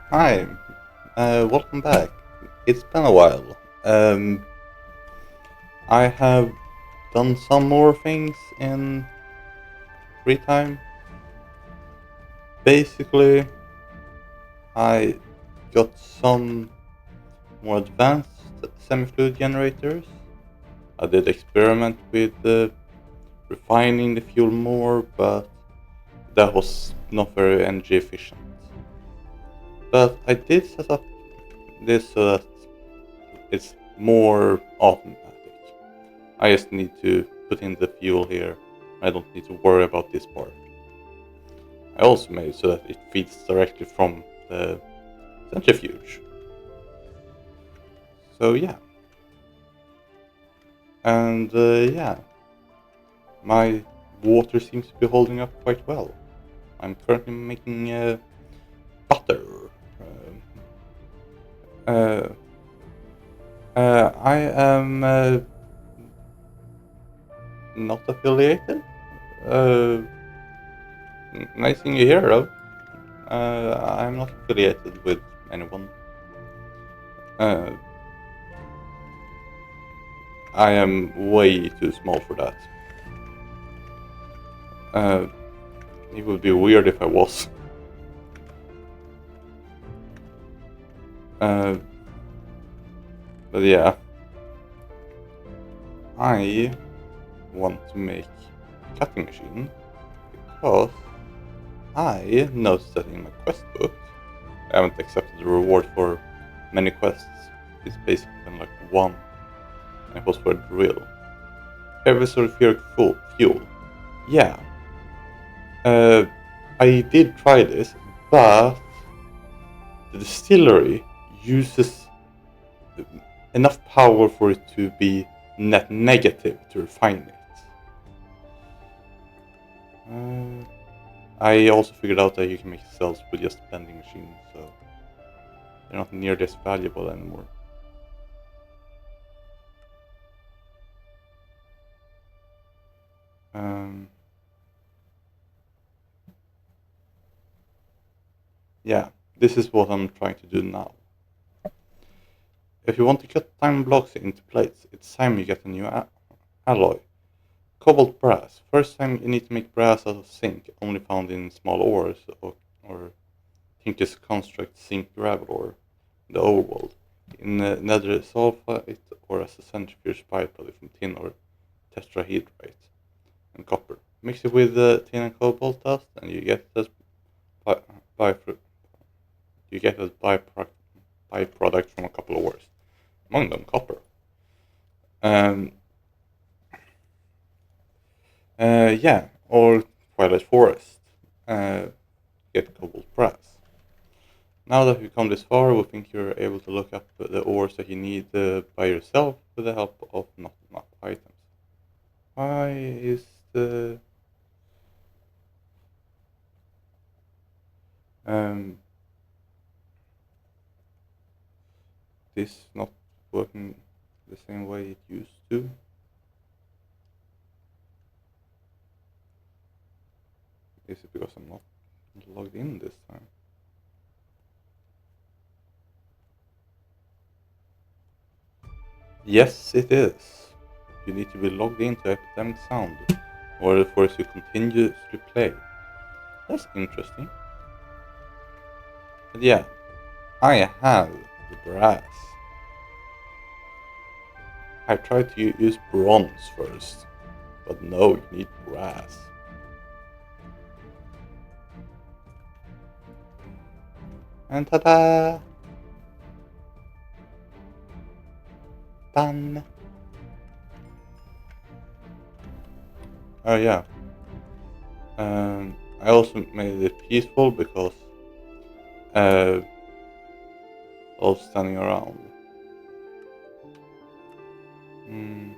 Hi, welcome back. It's been a while. I have done some more things in free time. Basically, I got some more advanced semi-fluid generators. I did experiment with refining the fuel more, but that was not very energy efficient. But I did set up this so that it's more automatic. I just need to put in the fuel here. I don't need to worry about this part. I also made it so that it feeds directly from the centrifuge. So yeah, and yeah, my water seems to be holding up quite well. I'm currently making butter. Uh, uh, I am not affiliated. Uh, Nice thing you hear, though. I'm not affiliated with anyone. Uh, I am way too small for that. Uh, it would be weird if I was. Uh, but yeah, I want to make a cutting machine because I noticed that in my quest book, I haven't accepted the reward for many quests. It's basically been like one, and it was for a drill. Heavy sulfuric fuel. Yeah, uh, I did try this, but the distillery uses enough power for it to be net negative to refine it. Uh, I also figured out that you can make cells with just bending machines, so they're not nearly as valuable anymore. Um, yeah, this is what I'm trying to do now. If you want to cut diamond blocks into plates, it's time you get a new alloy. Cobalt brass. First time you need to make brass out of zinc, only found in small ores, or Tinker's construct zinc gravel ore, the overworld. In nether sulfite or as a centrifuge byproduct from tin or tetrahedrite and copper. Mix it with tin and cobalt dust, and you get this by, by you get this byproduct from a couple of ores, among them copper. Um, yeah, or Twilight Forest. Get cobalt brass. Now that we've come this far, we think you're able to look up the ores that you need by yourself with the help of not enough items. Why is the um, this not working the same way it used to? Is it because I'm not logged in this time? Yes, it is. You need to be logged into Epidemic Sound in order for us to continuously play. That's interesting. But yeah, I have the brass. I tried to use bronze first, but no, you need brass. And ta-da! Done! Oh yeah. I also made it peaceful because uh, I was standing around. Mm,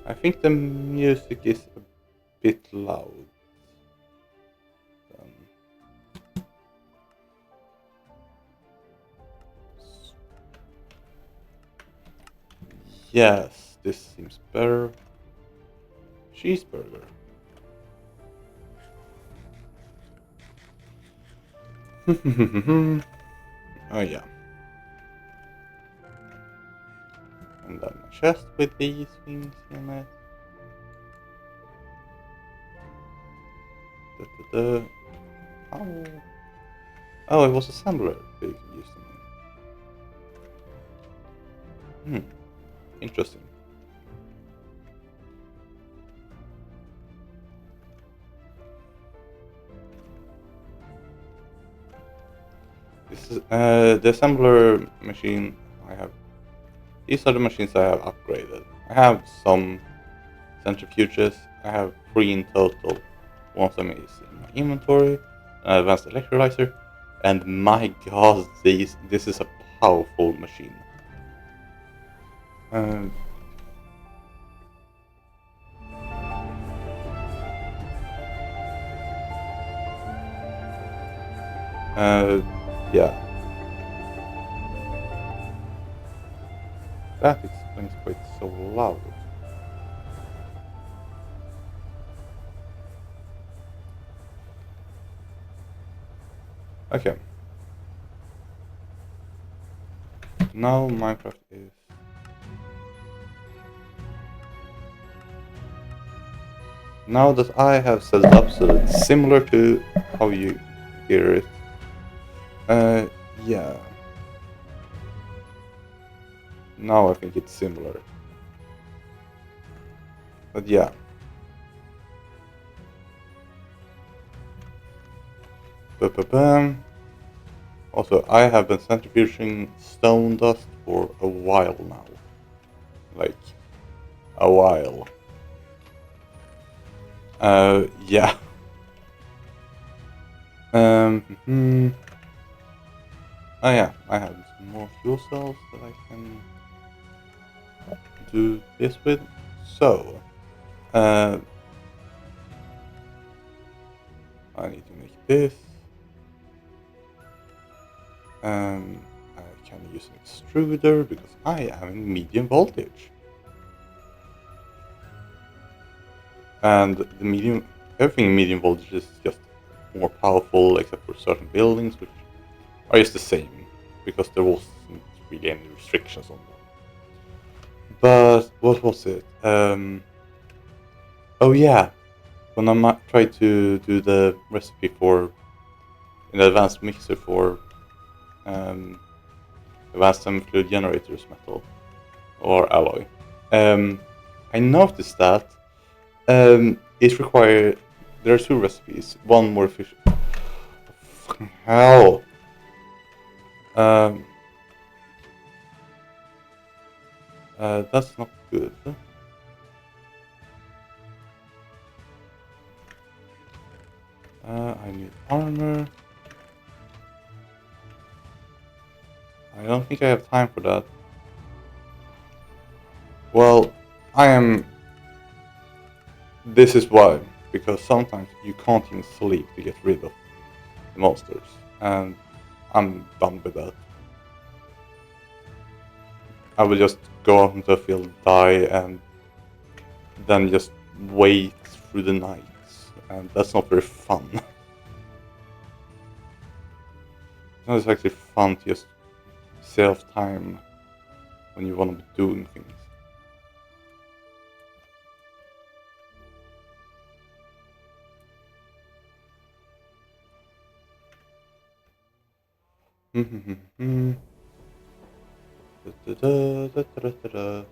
I think the music is a bit loud. Um, yes, this seems better. Cheeseburger. Oh yeah. And then a chest with these things in it. Da-da-da. Oh. Oh, it was assembler they used them in. Interesting. This is the assembler machine I have. These are the machines I have upgraded. I have some centrifuges. I have 3 in total. One of them is in my inventory. An advanced electrolyzer. And my god, this is a powerful machine. Um, yeah, that explains why it's so loud. Okay, now Minecraft is. Now that I have set it up so it's similar to how you hear it. Uh, yeah. Now I think it's similar. But yeah. Ba-ba-bam. Also, I have been centrifuging stone dust for a while now. Like, a while. Yeah. Hmm. Oh yeah, I have some more fuel cells that I can do this with. So, uh, I need to make this. I can use an extruder because I am in medium voltage. And the everything in medium voltage is just more powerful except for certain buildings, which are just the same because there wasn't really any restrictions on them. But what was it? Oh yeah, when I tried to do the recipe for an advanced mixer for um, advanced semi-fluid generators metal or alloy, I noticed that it required. There are 2 recipes. One more efficient. Fucking hell. Um, that's not good. I need armor. I don't think I have time for that. Well, I am. This is why. Because sometimes you can't even sleep to get rid of the monsters. And I'm done with that. I will just go out into the field, die, and then just wait through the nights. And that's not very fun. It's not actually fun to just save time when you want to be doing things. Da-da-da-da-da-da-da.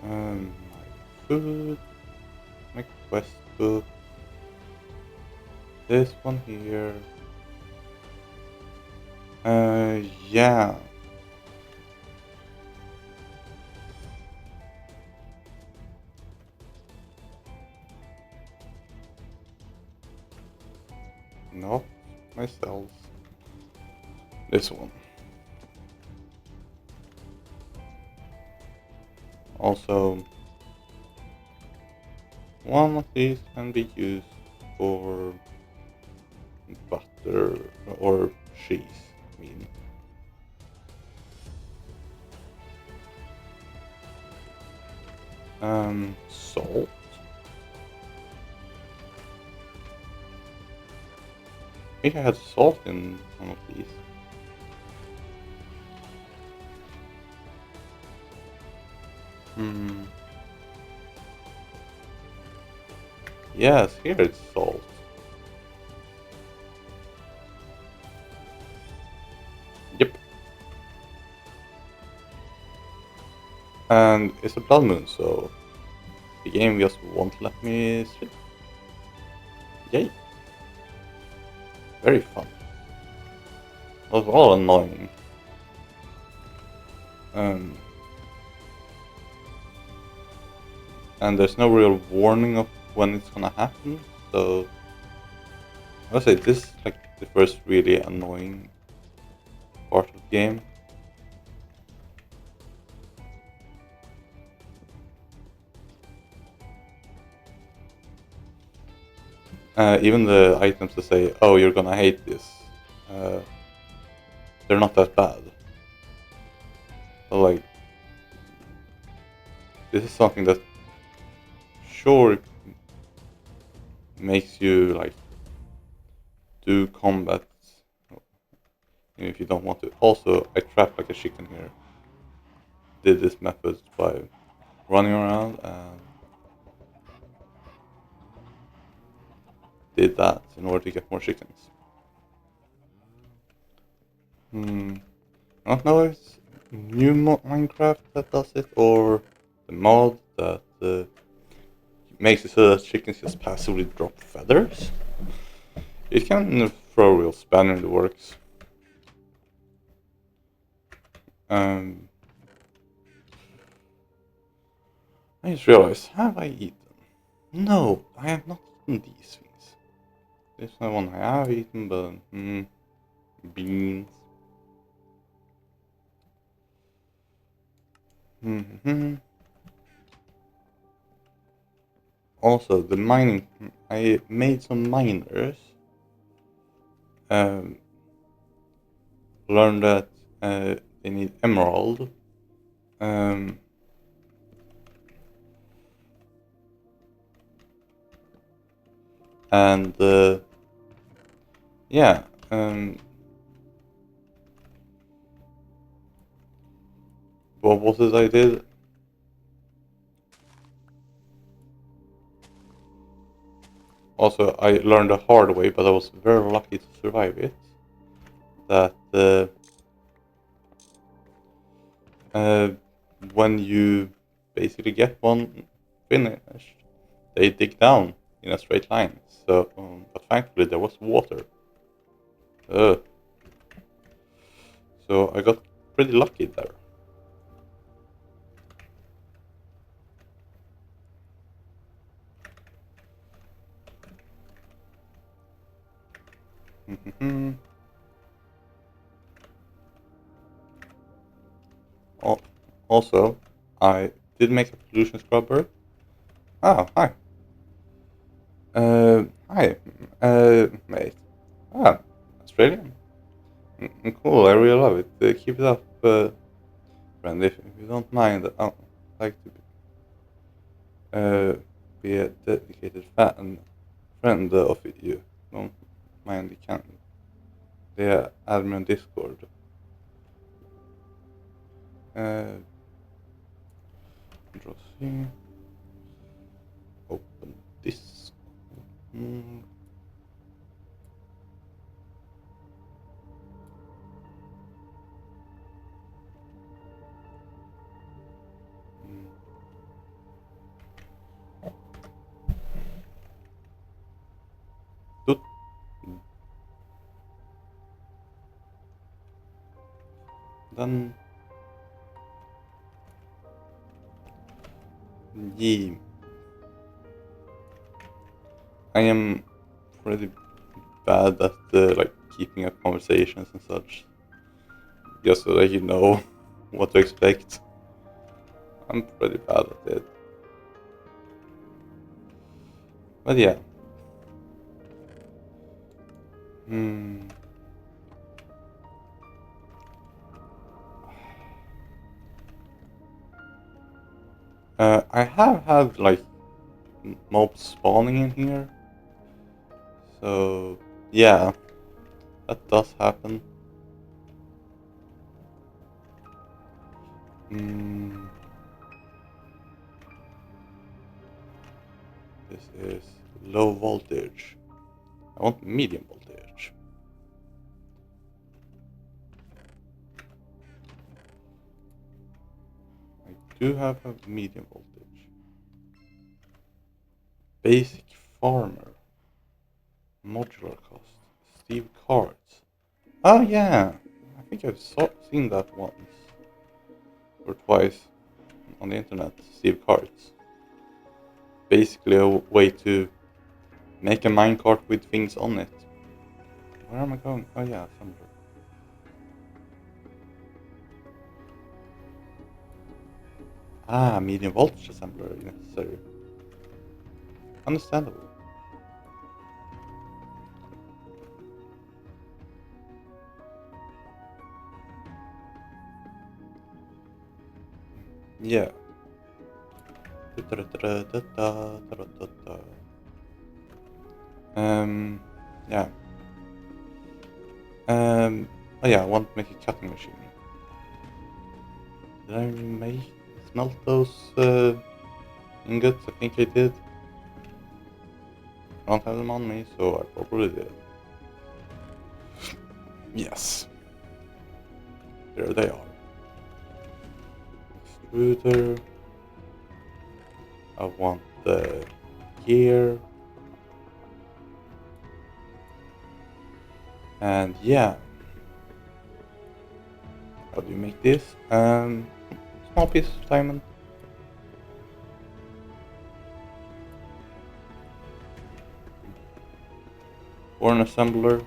My food, my quest book, this one here. Yeah. Not myself. This one. Also, one of these can be used for butter or cheese. I mean, Salt. I think I had salt in one of these. Hmm. Yes, here it's salt. Yep. And it's a blood moon, so the game just won't let me sleep. Yay. Very fun. It was all annoying. Um, and there's no real warning of when it's gonna happen, so I would say this is like the first really annoying part of the game. Even the items that say, "Oh, you're gonna hate this," uh, they're not that bad. So like, this is something that sure makes you like do combat, even if you don't want to. Also, I trapped like a chicken here. Did this method by running around and did that in order to get more chickens. Hmm. I don't know if it's new Minecraft that does it or the mod that makes it so that chickens just passively drop feathers. It can throw a real spanner in the works. Um, I just realized, have I eaten? No, I have not eaten these things. This one I have eaten, but beans. Hmm. Also, the mining. I made some miners. Um, learned that they need emerald. Um, and yeah. What was it I did? Also, I learned the hard way, but I was very lucky to survive it. That uh, when you basically get one finished, they dig down in a straight line. So, but thankfully there was water. Uh, so I got pretty lucky there. Also, I did make a pollution scrubber. Oh, hi. Hi, mate. Ah, Australian. Cool, I really love it. Keep it up, friend. If you don't mind, I'd like to be a dedicated fan, friend of you. Don't mind, you can. Add me on Discord. Uh, Control C. Open this. Mm. Tut. Then, yeah, I am pretty bad at like keeping up conversations and such, just so that you know what to expect. I'm pretty bad at it. But yeah. Hmm. I have had like mobs spawning in here, so yeah, that does happen. Mm, this is low voltage. I want medium voltage. I do have a medium voltage. Basic farmer. Modular cost. Steve cards. Oh yeah, I think I've seen that once or twice on the internet. Steve cards. Basically a way to make a minecart with things on it. Where am I going? Oh yeah, assembler. Ah, medium voltage assembler necessary. Understandable. Yeah. Yeah. Oh yeah, I want to make a cutting machine. Did I smelt those ingots? I think I did. I don't have them on me, so I probably did. Yes. There they are. Extruder. I want the gear. And yeah. How do you make this? Small piece of diamond. Or an assembler.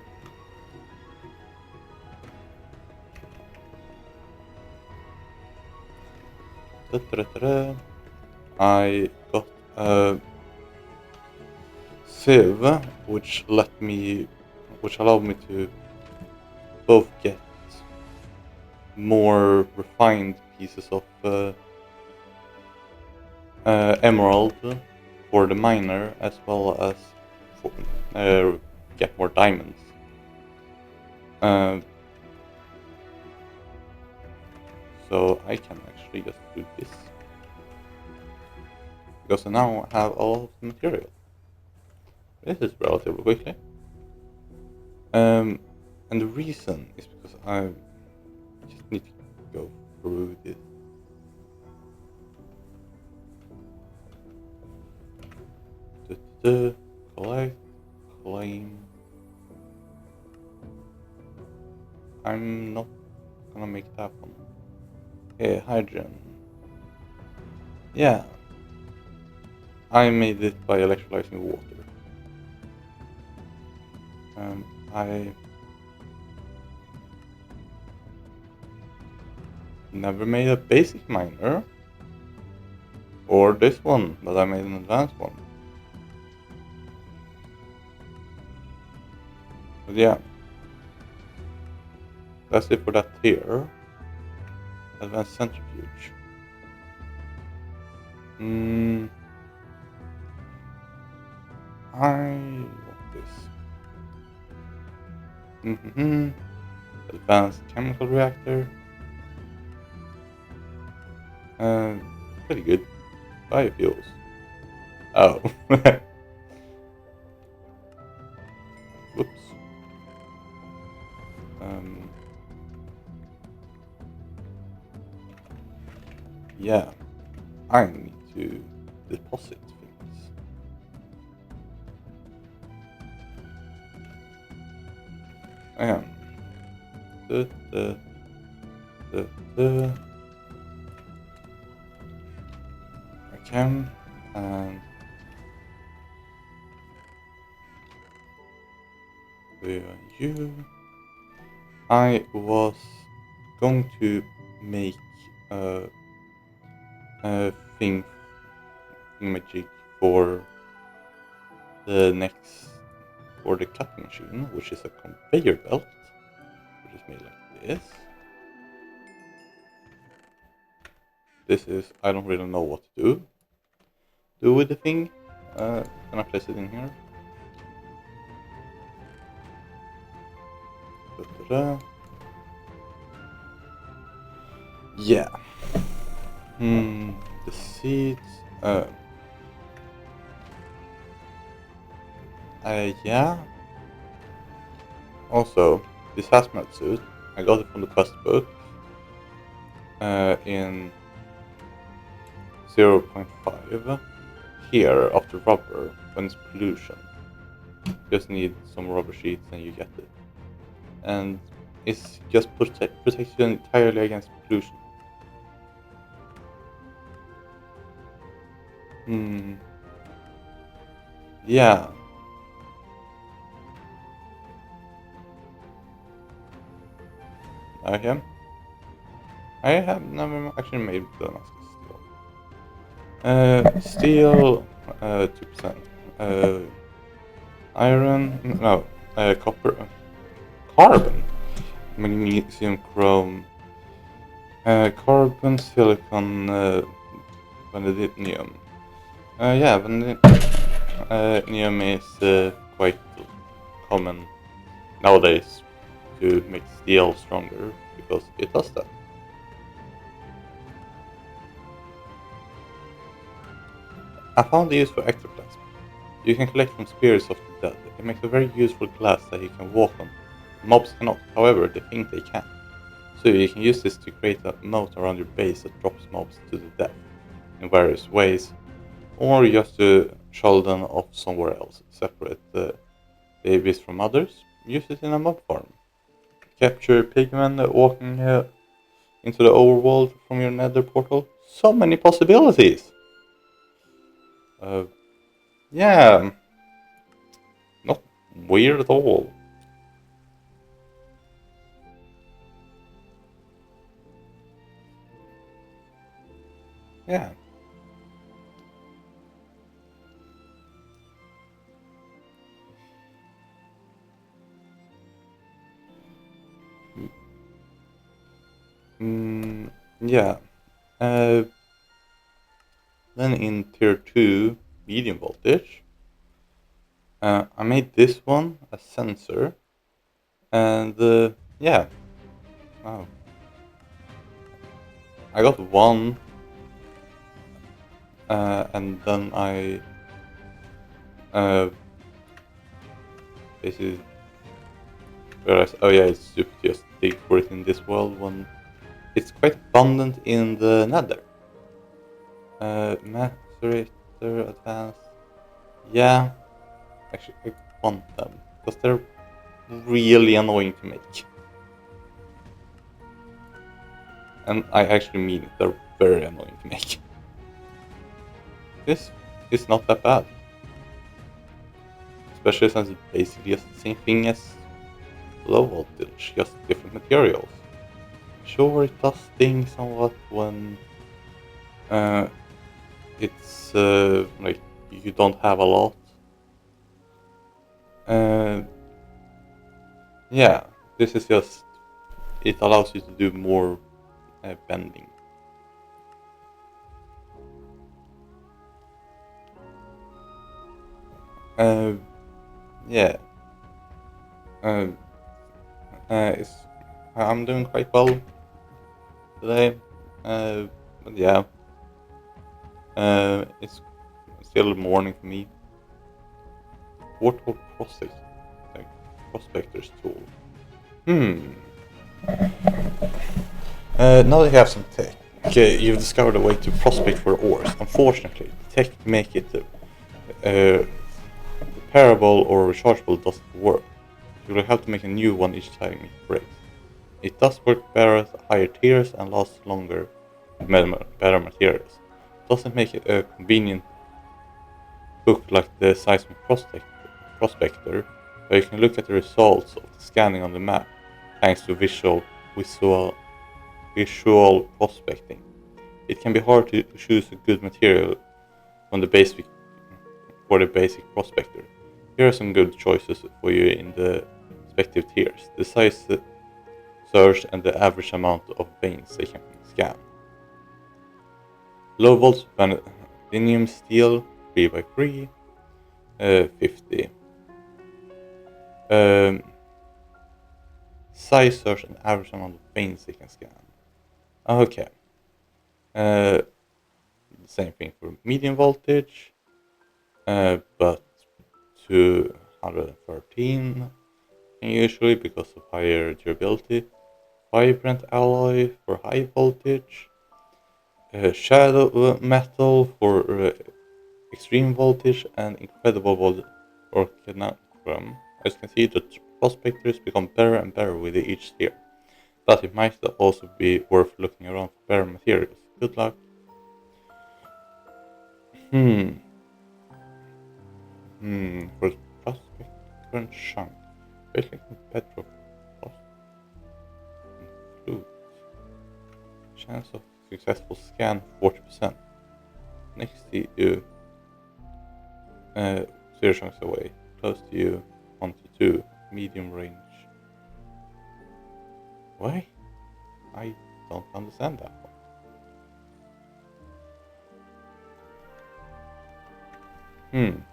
I got a sieve, which allowed me to both get more refined pieces of emerald for the miner, as well as for, get more diamonds. Uh, so I can actually just do this because I now have all of the material. This is relatively quickly. And the reason is because I just need to go through this. Collect, claim. I'm not gonna make that one. Okay, hydrogen. Yeah, I made it by electrolyzing water. I never made a basic miner. Or this one, but I made an advanced one. But yeah. That's it for that tier. Advanced centrifuge. I want this. Advanced chemical reactor. Pretty good. Biofuels. Oh. Whoops. Yeah. I need to deposit things. I am. I can, and where are you? I was going to make a thing magic for the next for the cutting machine, which is a conveyor belt, which is made like this. This is, I don't really know what to do with the thing. Can I place it in here? Da-da-da. Yeah. The seeds. Yeah. Also, this hazmat suit, I got it from the quest book. In 0.5 here after rubber when it's pollution. Just need some rubber sheets and you get it. And it's just protects you entirely against pollution. Yeah. Okay. I have never actually made Damascus steel. 2%. Iron. No. Copper. Carbon. Magnesium, chrome. Carbon, silicon, vanadium. Yeah, vanadium is quite common nowadays to make steel stronger because it does that. I found the use for ectoplasm. You can collect from spirits of the dead. It makes a very useful glass that you can walk on. Mobs cannot, however, they think they can. So you can use this to create a moat around your base that drops mobs to the death in various ways, or just to shell them off somewhere else, separate the babies from others, use it in a mob farm. Capture pigmen walking into the overworld from your nether portal. So many possibilities! Uh, yeah, not weird at all. Yeah. Yeah. Uh, then in tier 2, medium voltage, I made this one a sensor, and yeah, wow. I got one, and then I uh, basically realized, oh yeah, it's super just dig for it in this world when it's quite abundant in the nether. Macerator, advanced, yeah, actually I want them, because they're really annoying to make. And I actually mean it, they're very annoying to make. This is not that bad. Especially since it's basically just the same thing as low voltage, just different materials. Sure, it does sting somewhat when it's like you don't have a lot. Uh, yeah, this is just, it allows you to do more bending. Uh, yeah, uh, it's, I'm doing quite well today. But yeah, it's still morning for me. Portal prospect, like prospector's tool. Hmm. Now that you have some tech, you've discovered a way to prospect for ores. Unfortunately, the tech to make it repairable or rechargeable doesn't work. You will have to make a new one each time it breaks. It does work better at higher tiers and lasts longer with better materials. Doesn't make it a convenient book like the Seismic Prospector, where you can look at the results of the scanning on the map thanks to visual prospecting. It can be hard to choose a good material on the basic for the basic prospector. Here are some good choices for you in the respective tiers: the size search and the average amount of veins they can scan. Low voltage vanadium steel 3x3, 50. Size search and average amount of veins they can scan. Okay. Same thing for medium voltage, but 213 usually because of higher durability. Vibrant alloy for high voltage. Shadow metal for extreme voltage, and incredible voltage for Canacrum. As you can see, the prospectors become better and better with each tier. But it might also be worth looking around for better materials. Good luck. For prospect current chunk. Basically bedrock flute. Chance of successful scan 40%. Next to you. 0 chunks away. Close to you 1 to 2. Medium range. Why? I don't understand that one.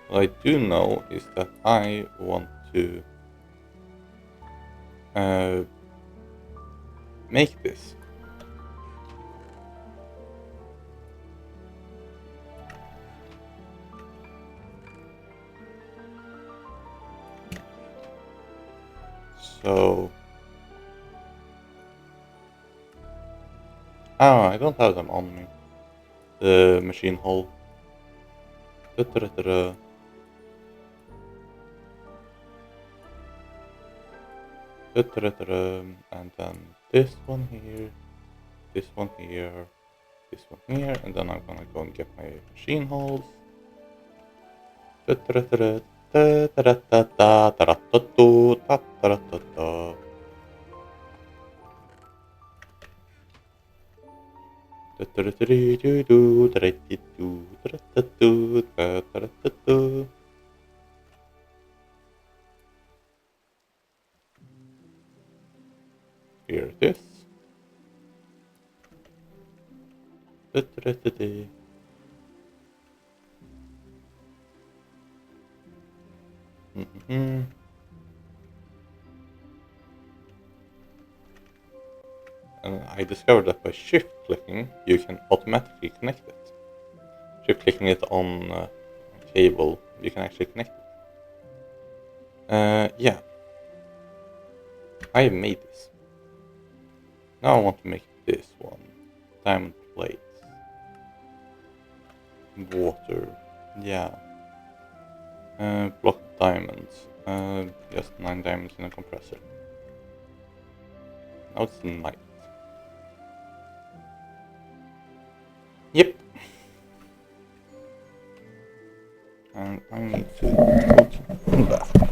What I do know is that I want to make this. So I don't have them on me. The machine hull. And then this one here, this one here, this one here, and then I'm gonna go and get my machine hulls. Here it is. And I discovered that by shift clicking, you can automatically connect it. Shift clicking it on a cable, you can actually connect it. Yeah. I made this. Now I want to make this one. Diamond plates. Water. Yeah. Block diamonds. Just 9 diamonds in a compressor. Now it's night. Yep. And I need to go to the bathroom.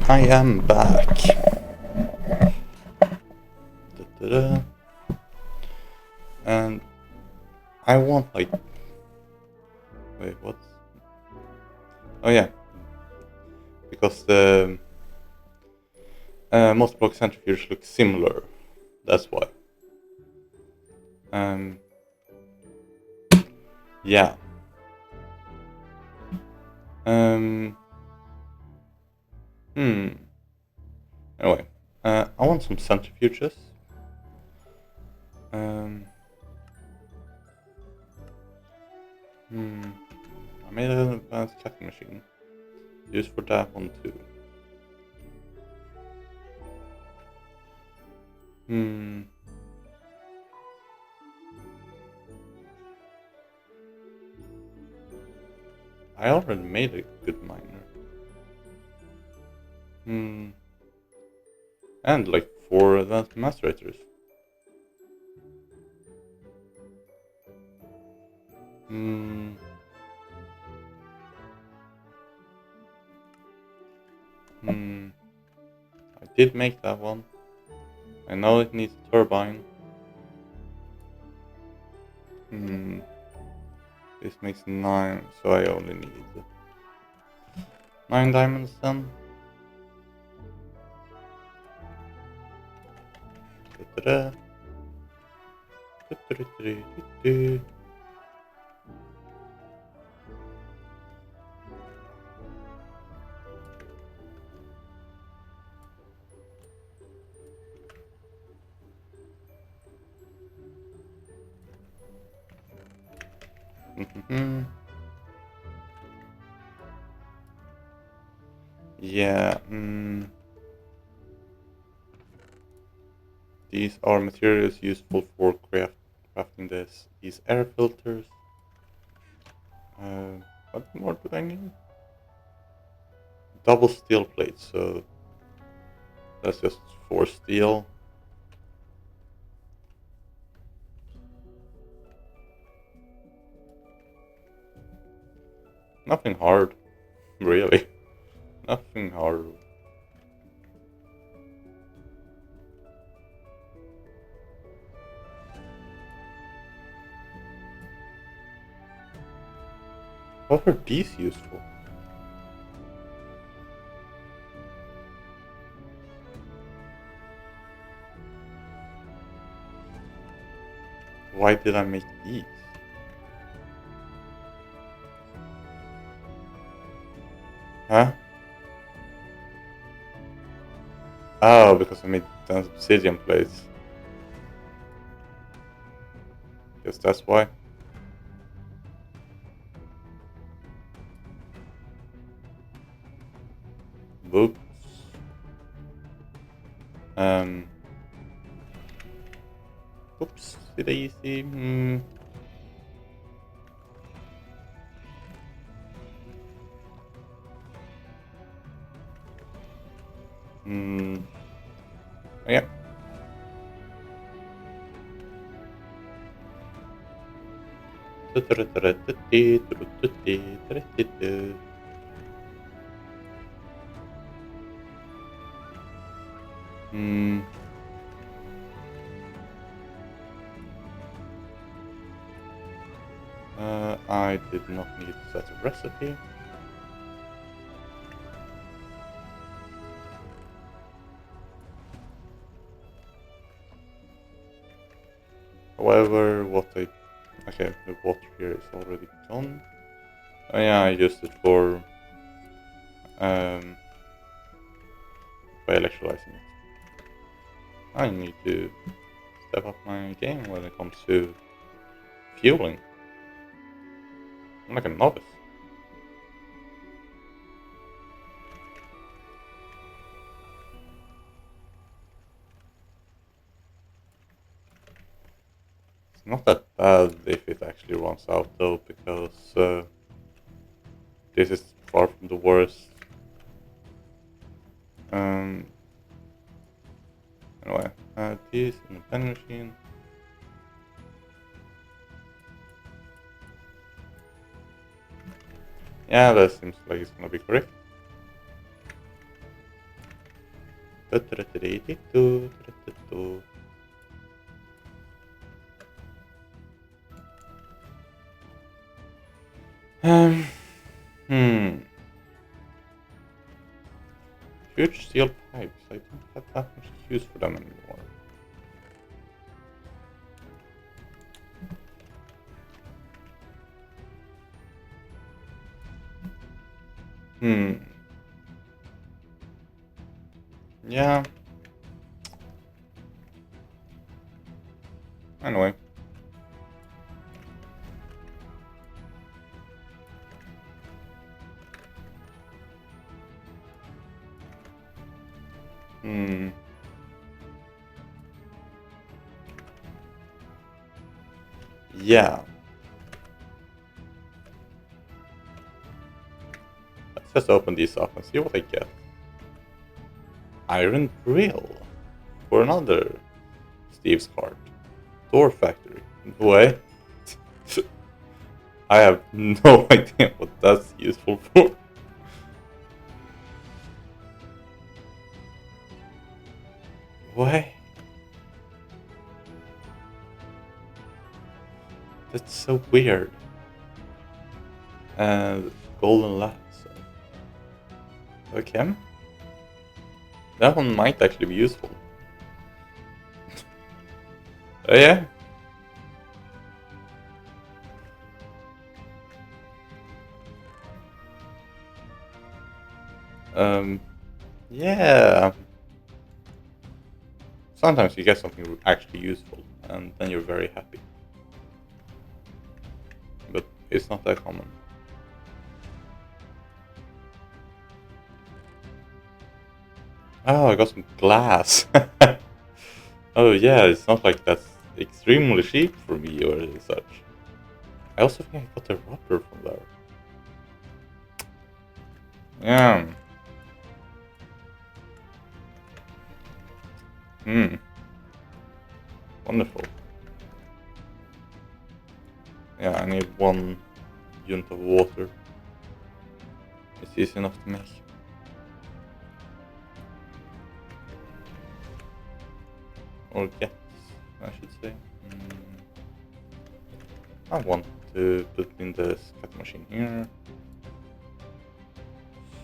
I am back. Da-da-da. And I want like... Wait, what? Oh yeah. Because the multi-block centrifuge looks similar. That's why. Yeah. Um... Hmm. Anyway. I want some centrifuges. I made an advanced cutting machine. Used for that one too. I already made a good miner. And like 4 advanced macerators. I did make that one. I know it needs a turbine. This makes 9, so I only need 9 diamonds then. Da-da-da. Da-da-da-da-da-da. Yeah, these are materials useful for crafting these air filters. What more do I need? Double steel plates, so that's just 4 steel. Nothing hard, really. Nothing hard. What are these used for? Why did I make these? Huh? Oh, because I made 10 obsidian plates. Guess that's why. Oops. Oops, daisy. Yeah. I did not need to set a recipe. However, okay, the water here is already gone. Oh yeah, I used it for by electrolyzing it. I need to step up my game when it comes to fueling. I'm like a novice. It's not that bad if it actually runs out though, because this is far from the worst. Anyway, this in the pen machine. Yeah, that seems like it's gonna be correct. Um, hmm. Huge steel pipes. I don't have that much use for them anymore. Hmm. Yeah. Anyway. Hmm. Yeah. Let's just open these up and see what I get. Iron drill. For another Steve's cart. Door factory. Wait. I have no idea what that's useful for. Why? That's so weird. And golden lasso. Okay. That one might actually be useful. Oh yeah? Yeah. Sometimes you get something actually useful, and then you're very happy. But it's not that common. Oh, I got some glass. Oh yeah, it's not like that's extremely cheap for me or such. I also think I got a rubber from there. Yeah. Hmm. Wonderful. Yeah, I need one unit of water. It's easy enough to make. Or get, I should say. I want to put in the scatter machine here.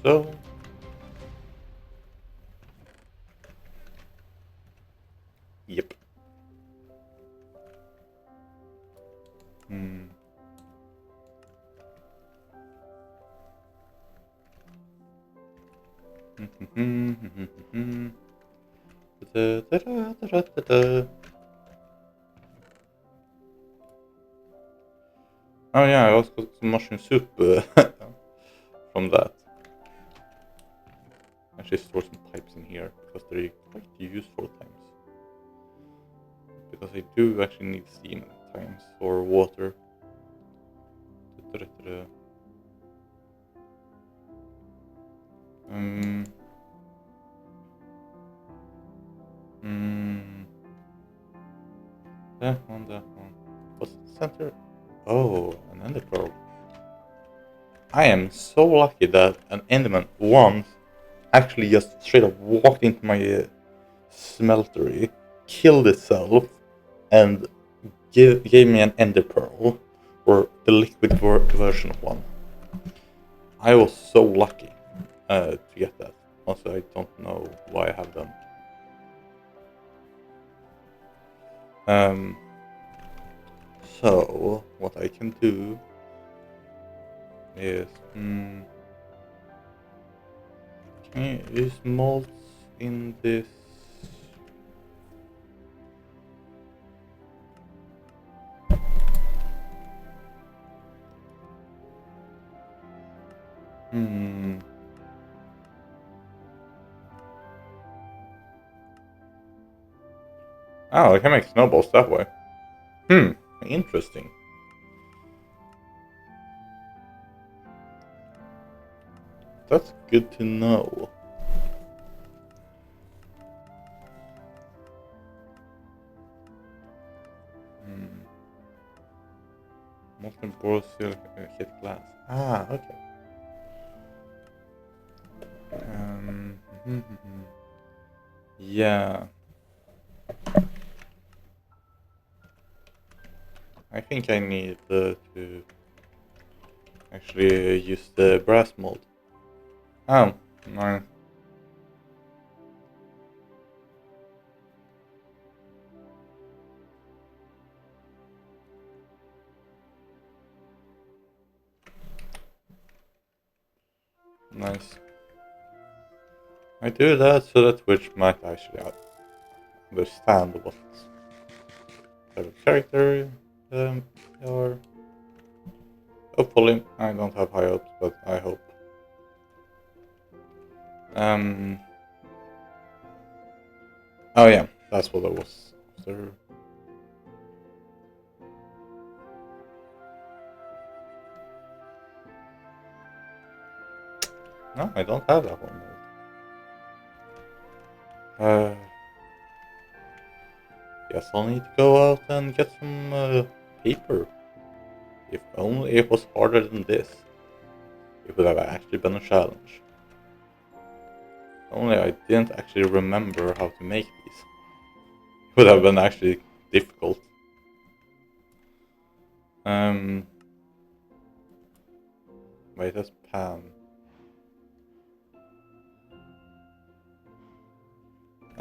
So. Yep. Hmm. Oh yeah, I also got some mushroom soup from that. Actually store some pipes in here because they're quite useful at times. Because I do actually need steam at times or water. Um, that one, that one. What's the center? Oh, an ender pearl. I am so lucky that an enderman once actually just straight up walked into my smeltery, killed itself, and gave me an ender pearl, or the liquid version of one. I was so lucky to get that. Also, I don't know why I have them. So what I can do is can you use molds in this? Oh, I can make snowballs that way. Interesting. That's good to know. Molten borosilicate hit glass. Ah, okay. Yeah, I think I need to actually use the brass mold. Oh, nice. Nice. I do that so that Twitch might actually understand what type of character or hopefully I don't have high hopes, but I hope. Um. Oh yeah, that's what I was after. No, I don't have that one. Uh, guess I'll need to go out and get some paper. If only it was harder than this, it would have actually been a challenge. Only I didn't actually remember how to make these. It would have been actually difficult. Um, wait, that's pan.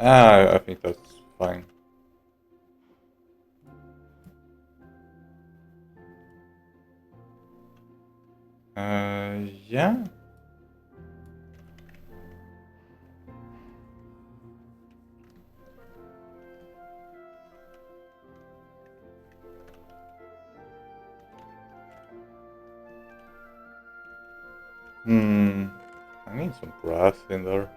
I think that's fine. Yeah. Hmm. I need some brass in there.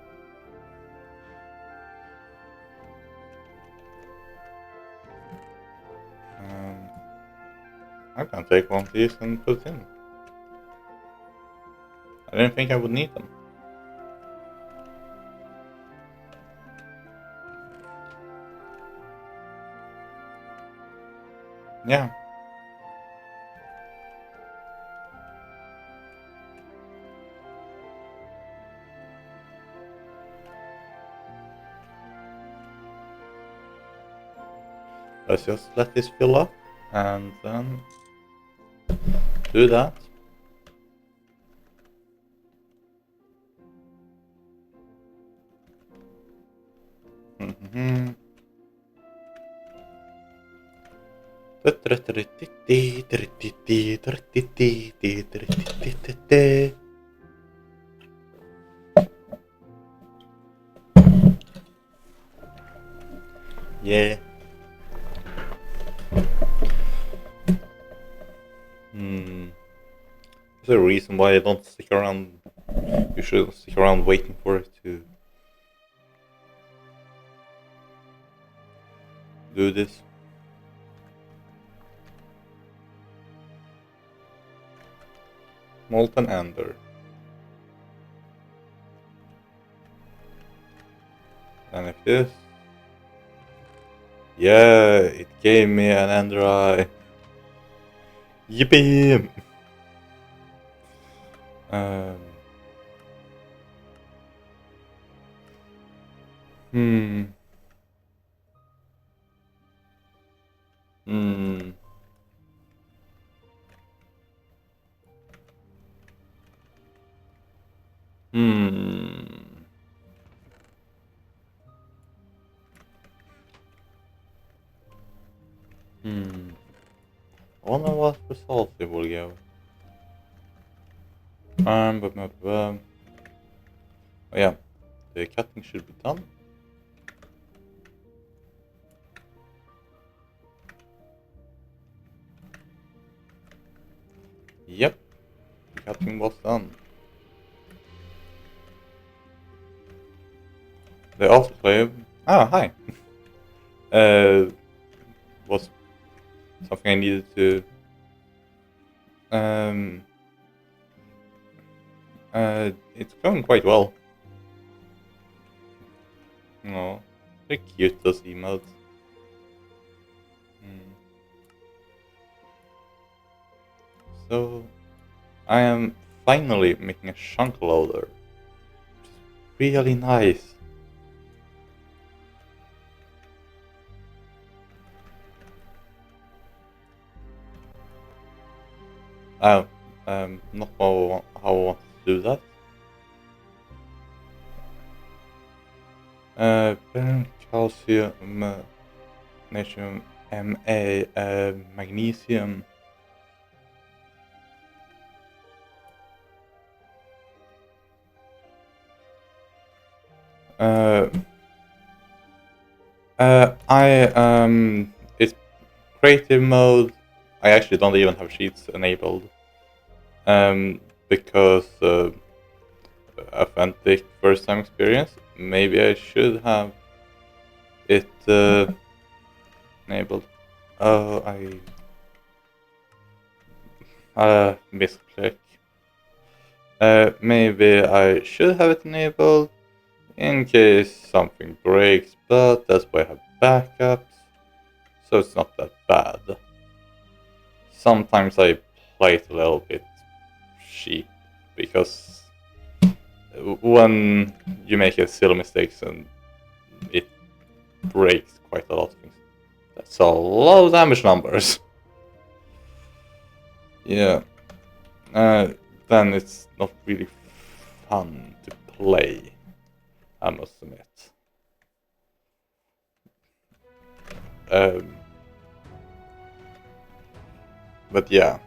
Um, I can take one of these and put it in. I didn't think I would need them. Yeah. Let's just let this fill up and then do that. Mm-hmm. Yeah. Hmm. There's a reason why I don't stick around. You should stick around waiting for it to do this. Molten Ender. And if this. Yeah, it gave me an Ender Eye. Yippee! Um. Hmm. Hmm. Hmm. Hmm. I wonder what results it will give. Oh yeah, the cutting should be done. Yep, the cutting was done. The autoclave. Ah, hi. uh, was something I needed to. Um, it's going quite well. No, they're cute, those emotes. Hmm. So, I am finally making a chunk loader. Really nice. not how I want to do that. Barium, calcium, magnesium, magnesium. It's creative mode. I actually don't even have sheets enabled. Because authentic first time experience. Maybe I should have it enabled. Oh, I misclick. Maybe I should have it enabled in case something breaks, but that's why I have backups, so it's not that bad. Sometimes I play it a little bit cheap because when you make a silly mistakes and it breaks quite a lot of things. That's a lot of damage numbers. Yeah. Then it's not really fun to play, I must admit. But yeah.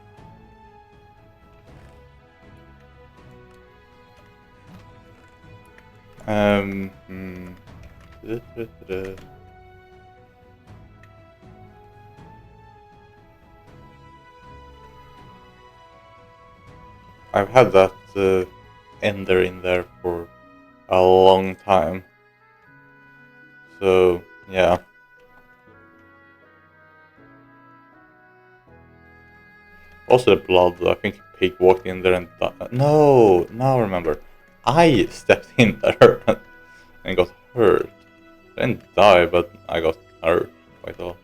I've had that ender in there for a long time. So, yeah. Also the blood, I think a pig walked in there and died. No, now I remember. I stepped in there and got hurt. I didn't die, but I got hurt quite a lot.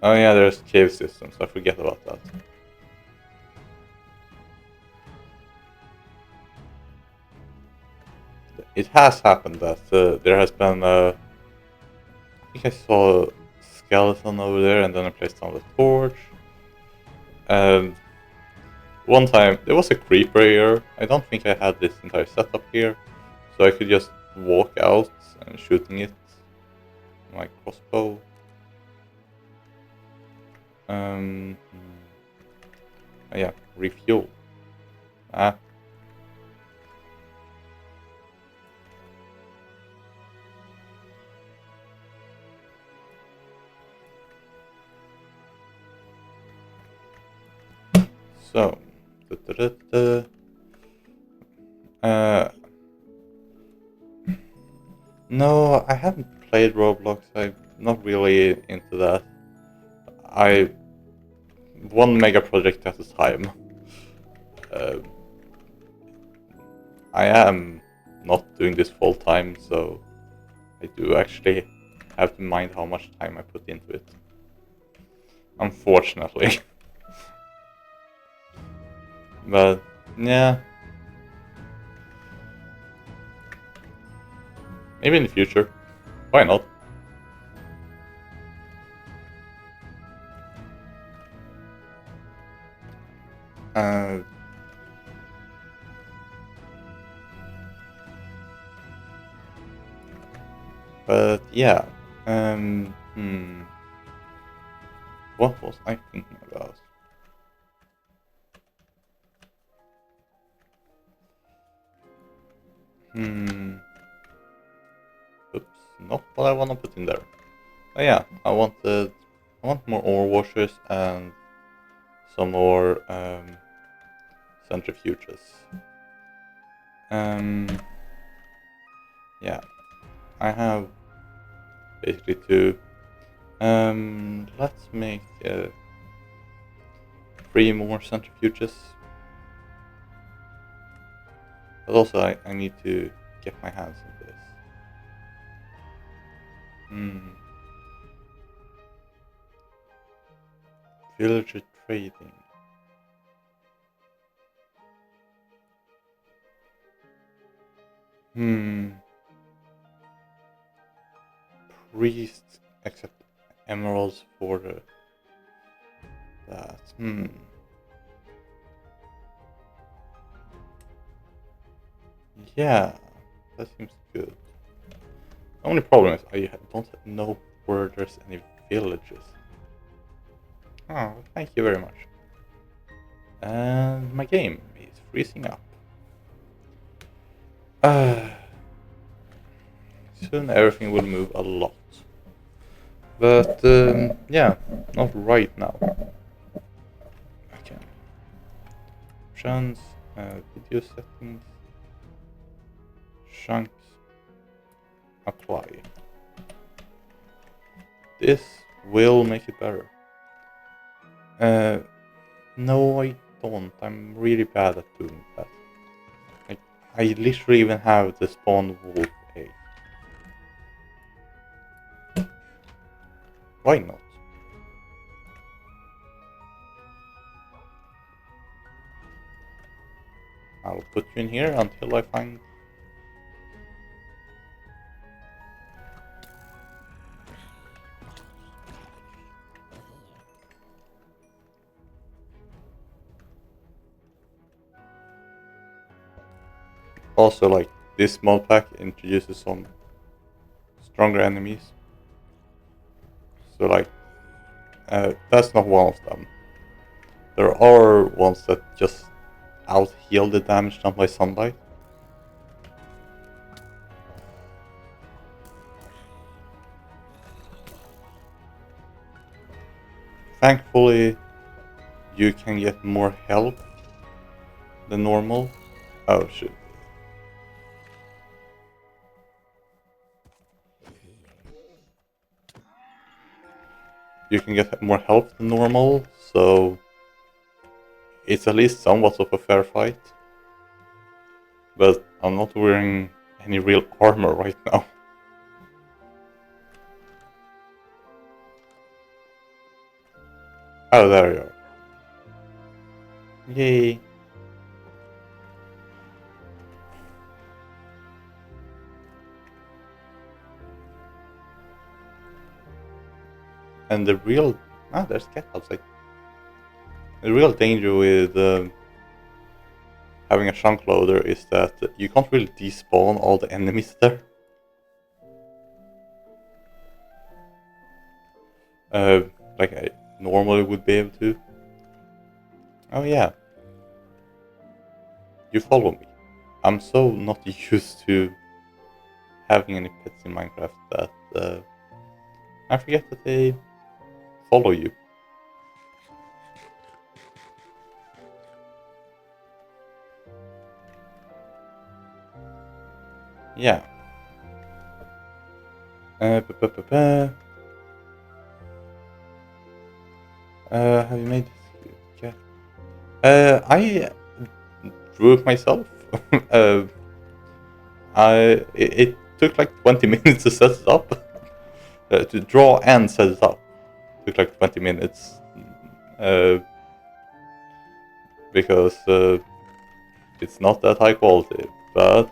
Oh yeah, there's cave systems, I forget about that. It has happened that there has been I think I saw a skeleton over there and then I placed down the torch. And one time there was a creeper here. I don't think I had this entire setup here. So I could just walk out and shooting it. My crossbow. Yeah, refuel. Ah. So, no, I haven't played Roblox. I'm not really into that. I one mega project at a time. Uh, I am not doing this full time, so I do actually have to mind how much time I put into it. Unfortunately. But yeah. Maybe in the future. Why not? Uh, but yeah. Um, hmm. What was I thinking about? Hmm. Oops, not what I want to put in there. Oh yeah, I want more ore washers and some more centrifuges. Um, yeah, I have basically two. Let's make 3 more centrifuges. But also I need to get my hands on this. Villager trading. Priests accept emeralds for that. Yeah, that seems good. The only problem is I don't know where there's any villages. Oh, thank you very much. And my game is freezing up. Uh, Soon everything will move a lot. But yeah, not right now. Okay. Options, video settings, chunks, apply. This will make it better. No, I don't. I'm really bad at doing that. Like, I literally even have the spawn wolf egg. Why not? I'll put you in here until I find... Also, like, this mod pack introduces some stronger enemies. So, like, that's not one of them. There are ones that just out-heal the damage done by sunlight. Thankfully, you can get more health than normal. Oh shit. You can get more health than normal, so it's at least somewhat of a fair fight. But I'm not wearing any real armor right now. Oh, there you are. Yay. And the real... Ah, there's cat outside. The real danger with having a chunk loader is that you can't really despawn all the enemies there. Like I normally would be able to. Oh yeah. You follow me. I'm so not used to having any pets in Minecraft that I forget that they follow you. Yeah. Have you made this? Okay. I drew it myself. It took like 20 minutes to set it up. To draw and set it up took like 20 minutes. Because it's not that high quality, but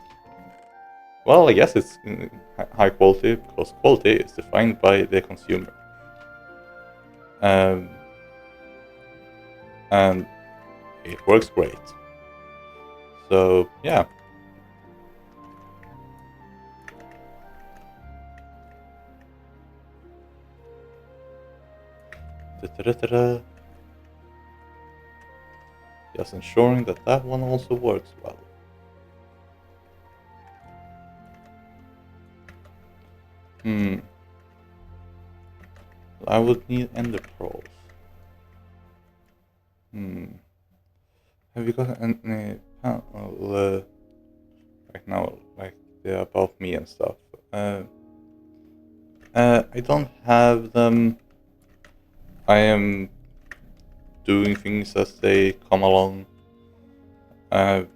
well, I guess it's high quality because quality is defined by the consumer. And it works great. So yeah. Just ensuring that that one also works well. I would need ender pearls. Have you got any panel right now, like they're above me and stuff? I don't have them. I am doing things as they come along. I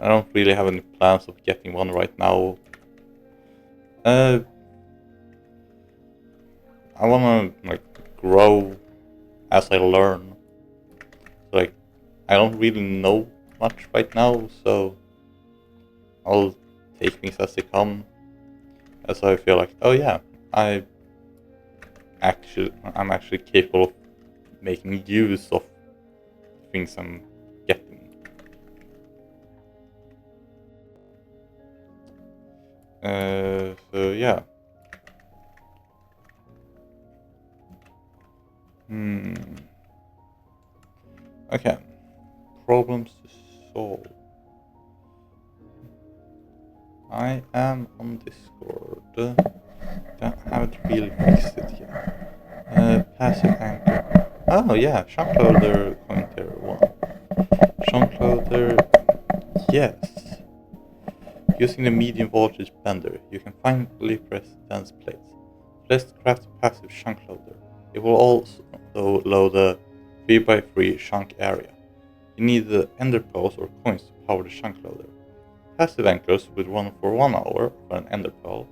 don't really have any plans of getting one right now. I wanna like grow as I learn. Like I don't really know much right now, so I'll take things as they come. As I feel like, oh yeah, I'm actually capable of making use of things I'm getting. So yeah. Okay. Problems to solve. I am on Discord. Haven't really fixed it yet. Passive anchor. Oh yeah, chunk loader pointer 1. Chunk loader, yes. Using the medium voltage blender, you can finely press dense plates. Let's craft a passive chunk loader. It will also load a 3x3 chunk area. You need the ender pearls or coins to power the chunk loader. Passive anchors will run for 1 hour for an ender pearl,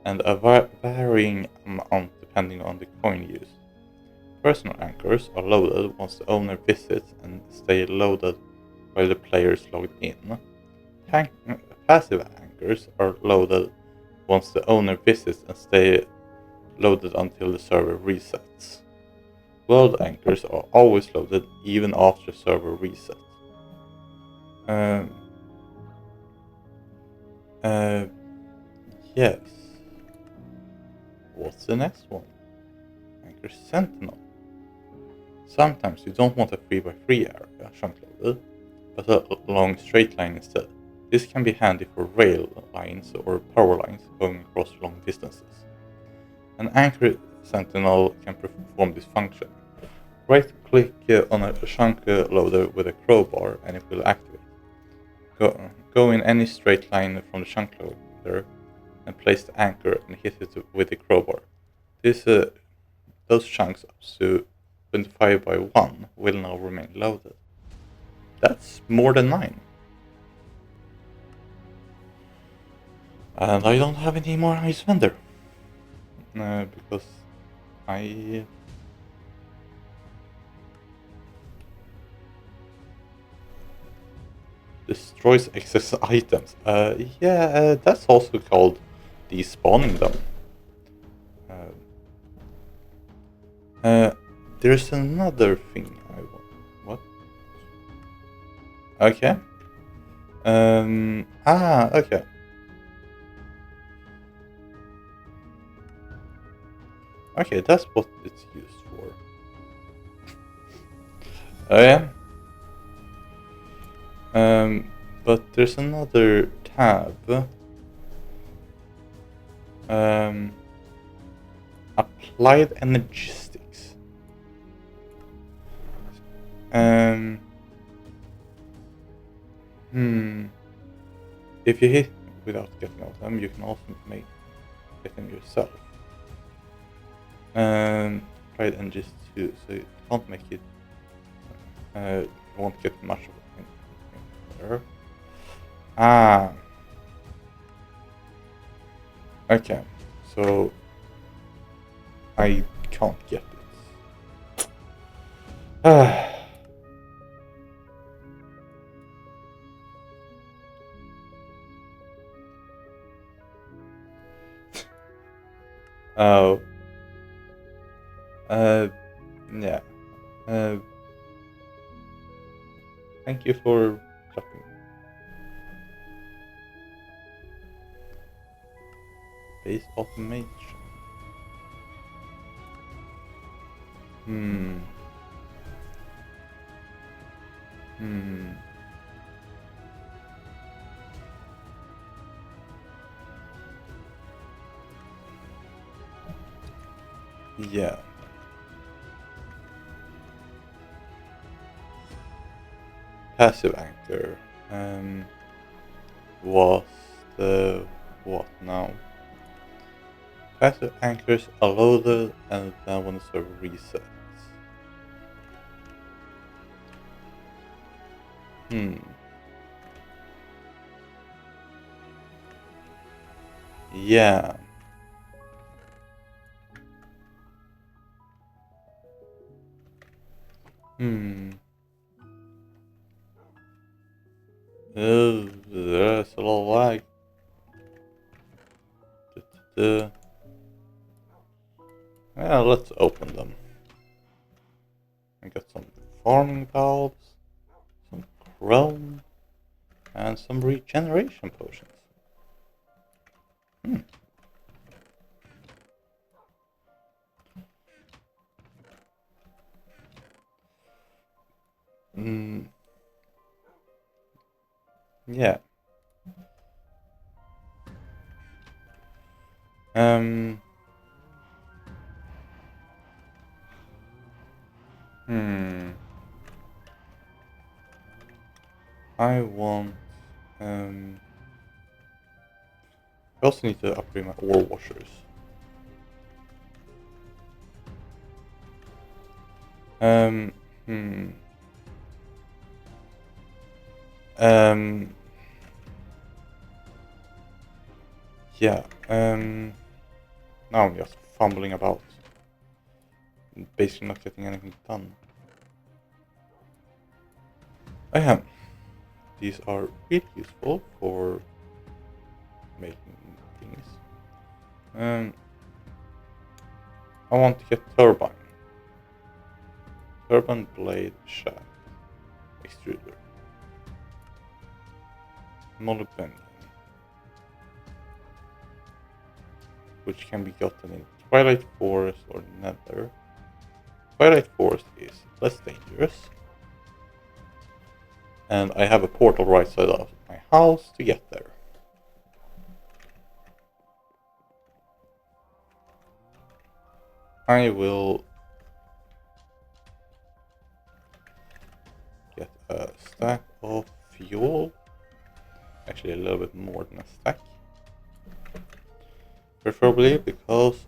and a varying amount depending on the coin used. Personal anchors are loaded once the owner visits and stay loaded while the player is logged in. Passive anchors are loaded once the owner visits and stay loaded until the server resets. World anchors are always loaded even after server reset. Yes. What's the next one? Anchor Sentinel. Sometimes you don't want a 3x3 area chunk loaded, but a long straight line instead. This can be handy for rail lines or power lines going across long distances. An anchor sentinel can perform this function. Right-click on a chunk loader with a crowbar and it will activate. Go in any straight line from the chunk loader and place the anchor and hit it with the crowbar. Those chunks up to 25 by 1 will now remain loaded. That's more than 9. And I don't have any more ice vendor. Because I... destroys excess items. Yeah, that's also called despawning them. There's another thing I want. What? Okay. Okay. Okay, that's what it's used for. Oh yeah. But there's another tab. Applied energistics. If you hit without getting out them, you can also get them yourself. Applied energistics too, so you can't make it. You won't get much of it in there. Okay, so I can't get it. Oh. Yeah. Thank you for clapping. Base automation. Yeah. Passive anchor. Was the what now? Passive anchors are loaded and then when the server resets. Yeah. There's a lot of lag. Yeah, let's open them. I got some farming valves, some chrome, and some regeneration potions. Hmm. Yeah. Um. Hmm. I want. Um. I also need to upgrade my ore washers. Um. Hmm. Um. Yeah. Now I'm just fumbling about, basically not getting anything done. I am. These are really useful for making things. I want to get turbine. Turbine blade shaft. Extruder. Molybdenum. Which can be gotten in Twilight Forest or Nether. Twilight Forest is less dangerous. And I have a portal right side of my house to get there. I will get a stack of fuel. Actually, a little bit more than a stack. Preferably because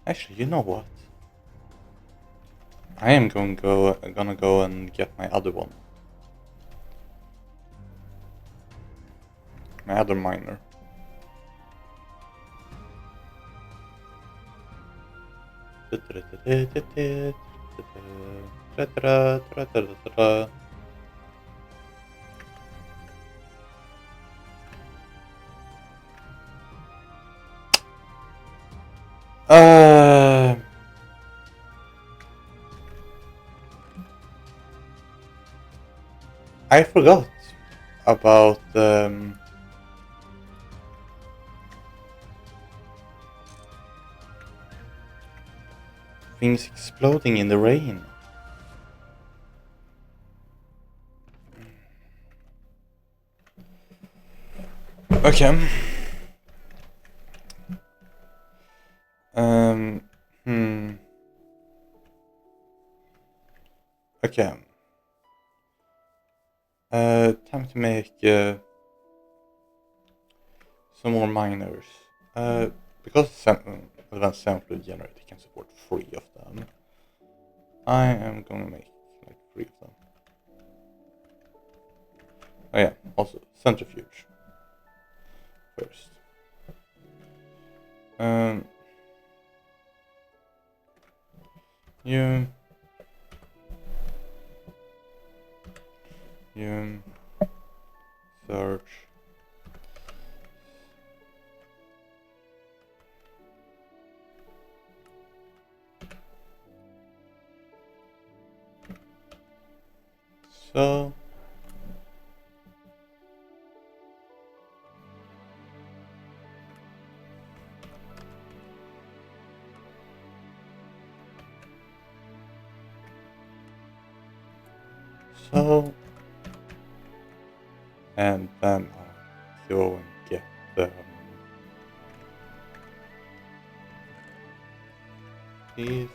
actually, you know what? I am gonna go and get my other one. My other miner. Uh, I forgot about things exploding in the rain. Okay. Um. Hmm. Okay. Time to make some more miners. Because advanced sample generator can support 3 of them, I am gonna make like 3 of them. Oh yeah, also centrifuge first. Um, you, you, search. So. So, and then I'll go and get these.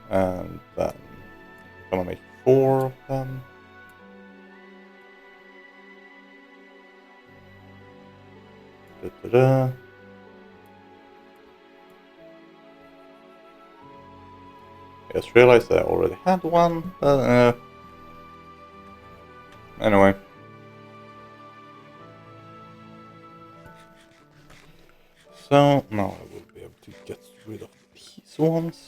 And then I'm gonna make 4 of them. Da-da-da. I just realized that I already had one, but anyway. So now I will be able to get rid of these ones.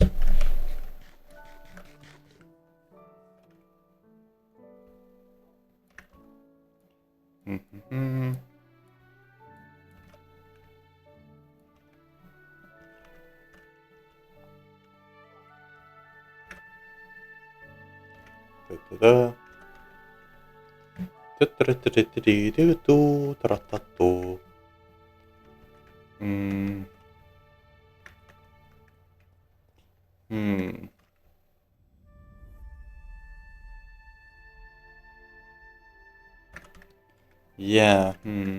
Da-da-da. Da-da-da-da-da-da-da-da-da-da. Hmm. Hmm. Yeah. Hmm.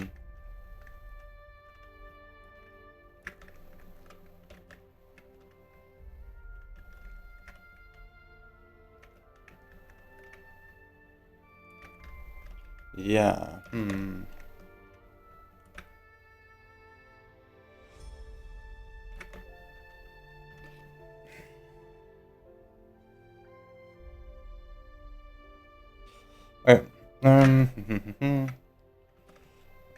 Yeah. Hmm. Okay.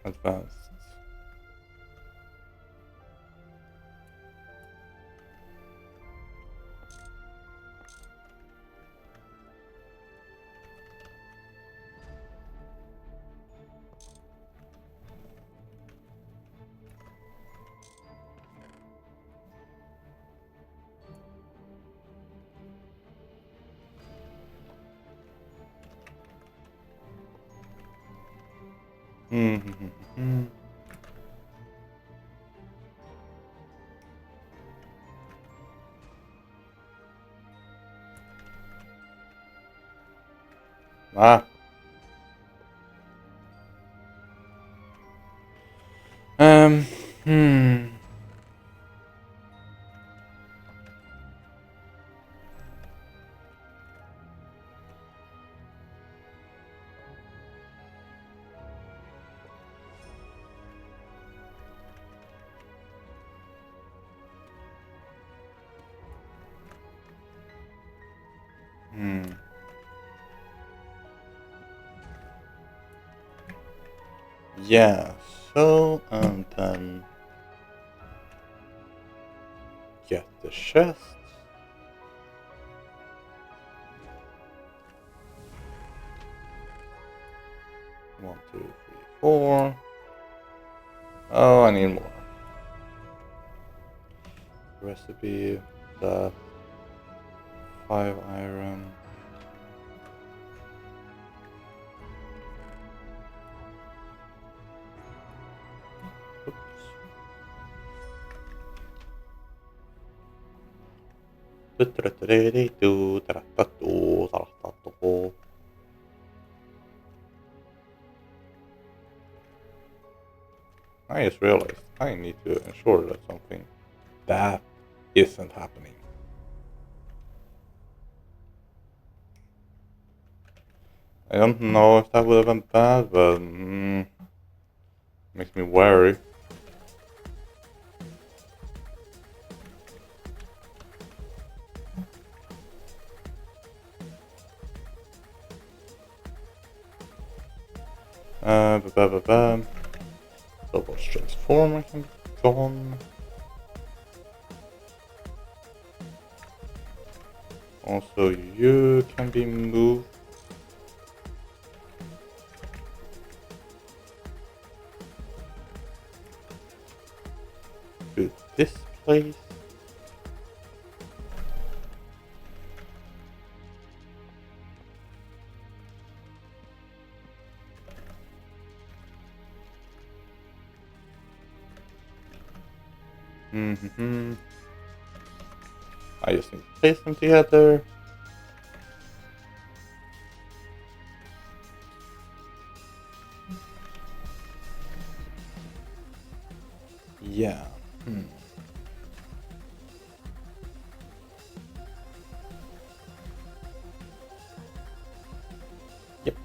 Advanced. Hmm. Ah. Um. Hmm. Hmm. Yeah. So then get the chest. 1, 2, 3, 4. Oh, I need more. Recipe. That. 5 iron. Oops. I just realized I need to ensure that something that isn't happening. I don't know if that would have been bad, but makes me wary. Double transformer can be gone. Also, you can be moved to this place. I just need to place them together. Yeah. Yep.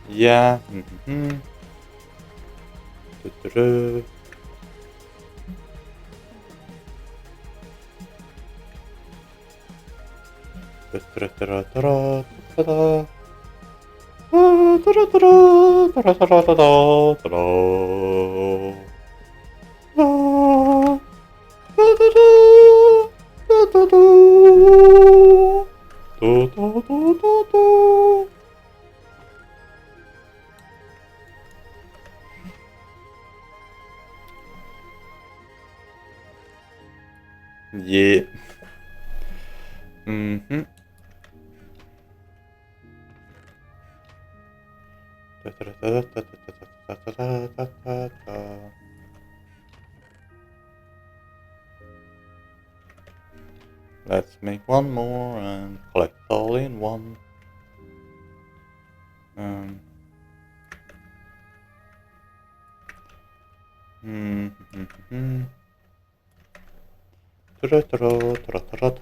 Yeah. Du-du-du. Da-da-da-da-da-da. Da-da. Da-da-da-da-da-da-da-da-da-da. Do, do, do, do, do. Yeah. Mm-hmm. Let's make one more and collect all in one. Um. Mm-hmm. Da da da da da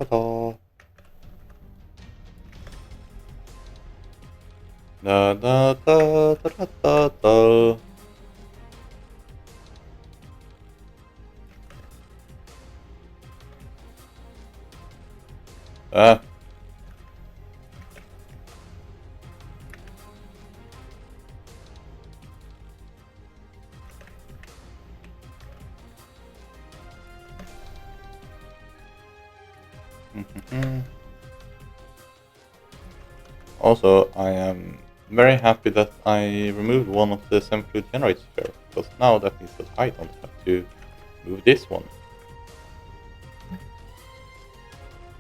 da. Ah. Also, I am very happy that I removed one of the semi-fluid generators here, because now that means that I don't have to move this one.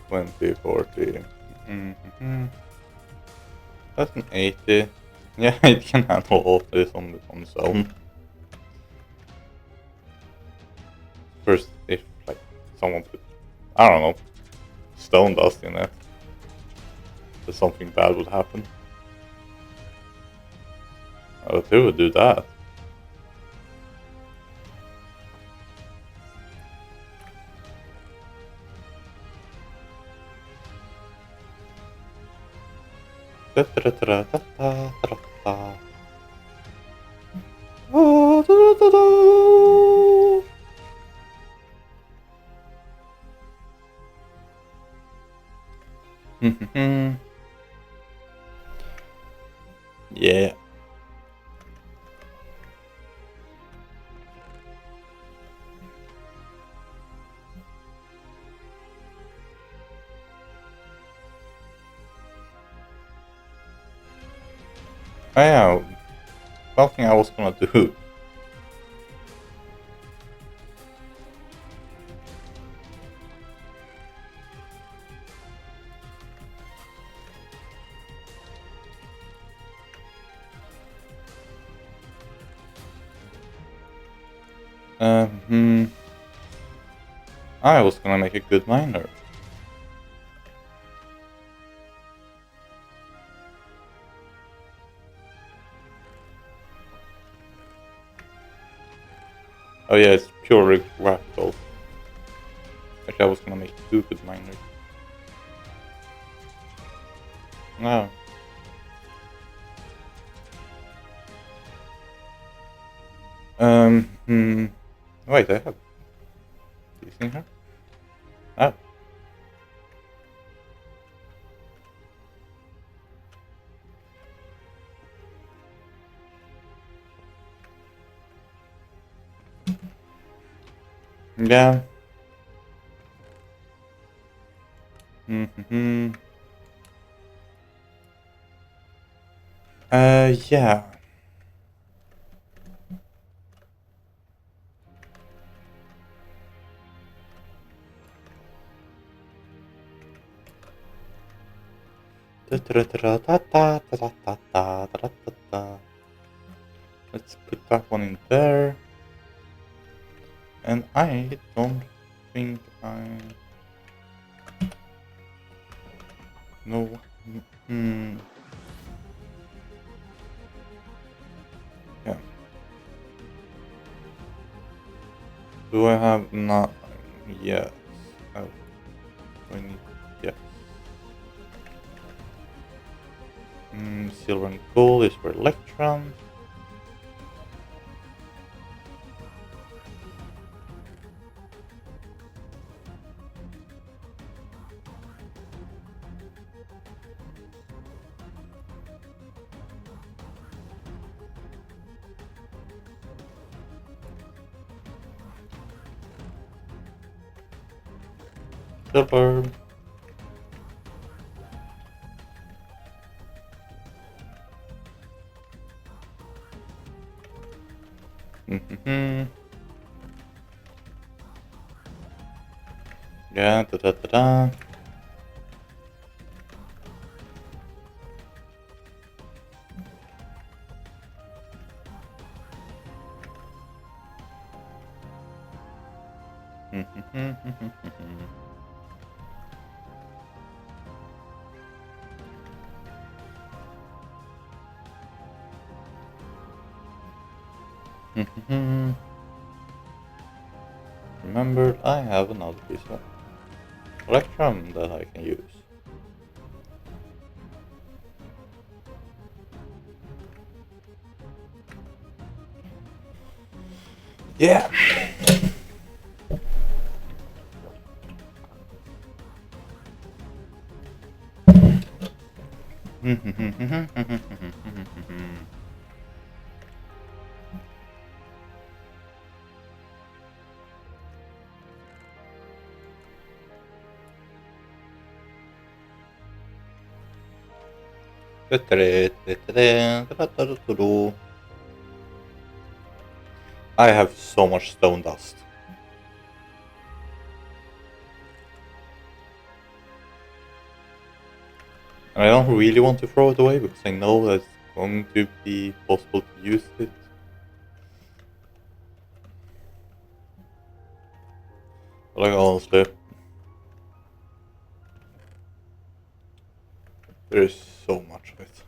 20, 40. That's an 80. Yeah, it can handle all of this on its own. First, if like someone put, I don't know, stone dust in it, that something bad would happen. Who would do that? Yeah. Oh yeah, one thing I was gonna do. Hmm. I was gonna make a good miner. Oh yeah, it's pure graphical. Actually, I was gonna make two good miners. No. Hmm. Wait, I have. You seen her? Oh. Yeah. Hmm. Yeah. Let's put that one in there. And I don't think I know. Hmm. Yeah. Do I have not? Yes. Oh, I need. Yeah. Silver and gold is for electron. Silver. Da da da. Remember, I have another piece of electrum that I can use. Yeah. I have so much stone dust. And I don't really want to throw it away because I know that it's going to be possible to use it. But like honestly, there is so much of it.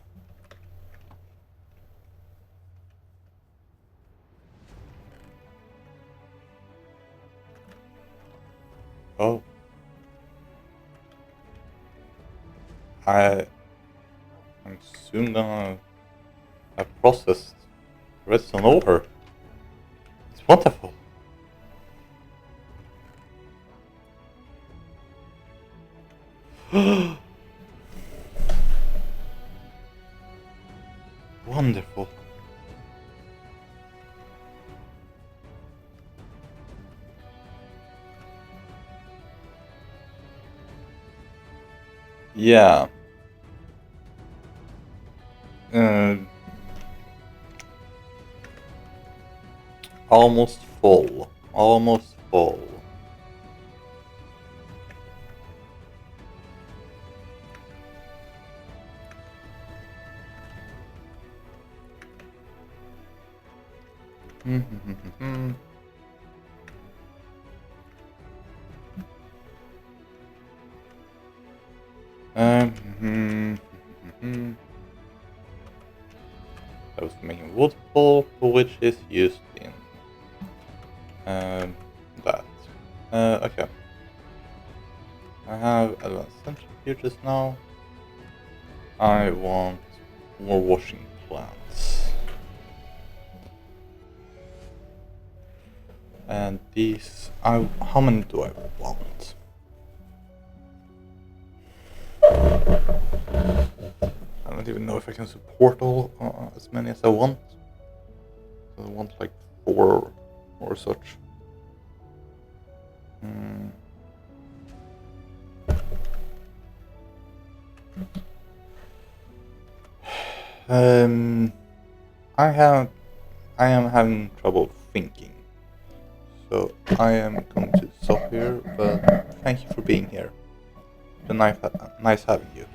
Oh. I'm soon gonna have processed redstone ore. It's wonderful. Wonderful. Yeah. Uh, almost full. Almost full. um, I was making wood pulp, which is used in that. Okay. I have advanced centrifuges now. I want more washing plants. And these, how many do I want? I don't even know if I can support all as many as I want. So I want like 4 or such. I am having trouble thinking. So I am going to stop here, but thank you for being here. It's been nice having you.